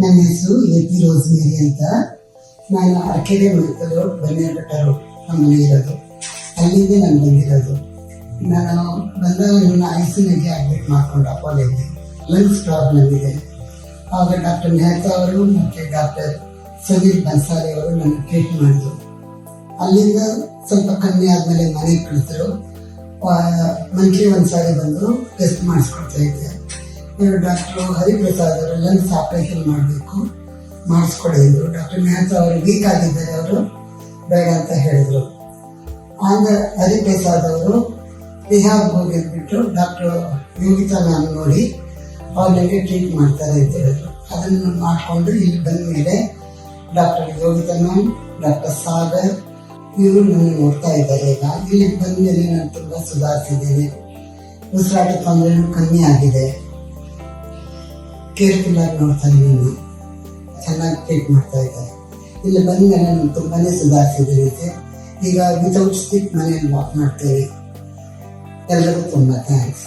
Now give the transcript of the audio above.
ನನ್ನ ಹೆಸರು AP. Rosemary ಅಂತ. ನಾನು ಅರ್ಕೆರೆ ಮೆಡಿಕಲ್ ಬನ್ನೇರಘಟ್ಟ ರೋಡ್ ನಮ್ಮ ಮನೆ ಇರೋದು. ಅಲ್ಲಿಂದ ನಾನು ಬಂದಿರೋದು. ನಾನು ಬಂದಾಗ ನನ್ನ ಐಸಿನಾಗೆ ಅಡ್ಮಿಟ್ ಮಾಡ್ಕೊಂಡು ಅಪೋಲೋಗೆ ಲಂಗ್ಸ್ ಪ್ರಾಬ್ಲಮ್ ಇದೆ. ಆಗ ಡಾಕ್ಟರ್ ಮೆಹ್ತಾ ಅವರು ಮತ್ತು ಡಾಕ್ಟರ್ ಸಮೀರ್ ಬನ್ಸಾಲಿ ಅವರು ನನ್ನ ಟ್ರೀಟ್ ಮಾಡಿದ್ರು. ಅಲ್ಲಿಂದ ಸ್ವಲ್ಪ ಕಮ್ಮಿ ಆದಮೇಲೆ ಮನೆಗೆ ಕಳಿಸಿದ್ರು. ಮಂತ್ಲಿ ಒಂದ್ಸಾರಿ ಬಂದು ಟೆಸ್ಟ್ ಮಾಡಿಸ್ಕೊಡ್ತಾ ಇದ್ದೆ. ಇವರು ಡಾಕ್ಟ್ರು ಹರಿಪ್ರಸಾದ್ ಅವರು ಲಂಗ್ಸ್ ಆಪರೇಷನ್ ಮಾಡಬೇಕು ಮಾಡಿಸ್ಕೊಡಿದ್ರು. ಡಾಕ್ಟರ್ ಮೆಹ್ತಾ ಅವರು ವೀಕ್ ಆಗಿದ್ದಾರೆ, ಅವರು ಬೇಡ ಅಂತ ಹೇಳಿದರು. ಆಗ ಹರಿಪ್ರಸಾದ್ ಅವರು ರಿಹಾಬ್ ಹೋಗಿದ್ಬಿಟ್ಟು ಡಾಕ್ಟರ್ ಯೋಗಿತಾ ಮ್ಯಾಮ್ ನೋಡಿ ಅವ್ರಿಗೆ ಟ್ರೀಟ್ ಮಾಡ್ತಾರೆ ಅಂತ ಹೇಳಿದ್ರು. ಅದನ್ನು ಮಾಡಿಕೊಂಡು ಇಲ್ಲಿ ಬಂದ ಮೇಲೆ doctor Yogita ma'am, doctor Sagar ಇವರು ನನ್ನ ನೋಡ್ತಾ ಇದ್ದಾರೆ. ಈಗ ಇಲ್ಲಿ ಬಂದ ಮೇಲೆ ನಾನು ತುಂಬ ಸುಧಾರಿಸಿದ್ದೇನೆ. ಉಸಿರಾಟ ತೊಂದರೆನೂ ಕಮ್ಮಿ ಆಗಿದೆ. ಕೇರ್ಫುಲ್ ಆಗಿ ನೋಡ್ತಾರೆ, ನಾನು ಚೆನ್ನಾಗಿ ಟ್ರೀಟ್ ಮಾಡ್ತಾ ಇದ್ದಾರೆ. ಇಲ್ಲಿ ಬಂದ ಮೇಲೆ ನಾನು ತುಂಬಾ ಸುಧಾರಿಸಿದ್ದೇನೆ. ಈಗ ವಿತೌಟ್ ಸ್ಟಿಕ್ ಮನೆಯಲ್ಲಿ ವಾಕ್ ಮಾಡ್ತೇನೆ. ಎಲ್ಲರಿಗೂ ತುಂಬ ಥ್ಯಾಂಕ್ಸ್.